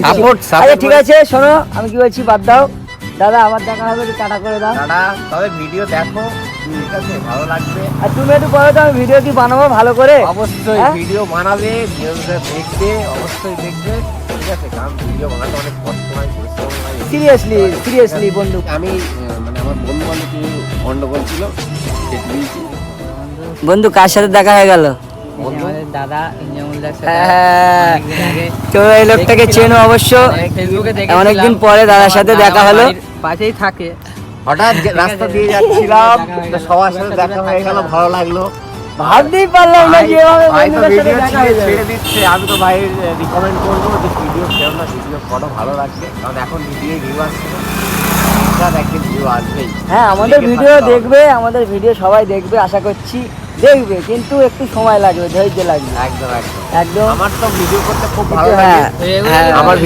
আচ্ছা ঠিক আছে শোনো, আমি কি বলছি বাদ দাও। দাদা আবার দেখা হবে, একটু টাটা করে দাও। দাদা তবে ভিডিও দেখো, ঠিক আছে, ভালো লাগবে। আর তুমি একটু বলো তো, আমি ভিডিও কি বানাবো ভালো করে? অবশ্যই হ্যাঁ? ভিডিও বানাবে, ভিডিওটা দেখবে, অবশ্যই দেখবে, ঠিক আছে। কারণ ভিডিও বানাতে অনেক কষ্ট হয়, পরিশ্রম হয়। সিরিয়াসলি বন্ধু। আমি মানে আমার বন্ধু বান্ধব কিছু গন্ডগোল ছিল, সেটা দিয়েছি। বন্ধু কার সাথে দেখা হয়ে গেল? বন্ধু দাদা হ্যাঁ, তো এই লোকটাকে চেনো অবশ্য, ফেসবুকে অনেকদিন পরে দাদার সাথে দেখা হলো। পাশেই থাকে। হঠাৎ রাস্তা দিয়ে যাচ্ছিলাম, তো সবার সাথে দেখা হয়ে গেল, ভালো লাগলো। ভাবতেই পারলাম না যে এভাবে ভাই তো বন্ধুদের সাথে ভিডিও দেখা হয়ে যাবে। ছেড়ে দিচ্ছে, আমি তো ভাইয়ের রিকমেন্ড করবো যে ভিডিও ছেড়ো না, ভিডিও ফটো ভালো লাগছে। কারণ এখন ভিউ আসছে না, একদিন ভিউ আসবেই। হ্যাঁ, আমাদের ভিডিও দেখবে, আমাদের ভিডিও সবাই দেখবে আশা করছি, দেখবে, কিন্তু একটু সময় লাগবে, ধৈর্য লাগবে। একদম একদম একদম। আমার তো ভিডিও করতে খুব ভালো হ্যাঁ, লাগে। হ্যাঁ। আমার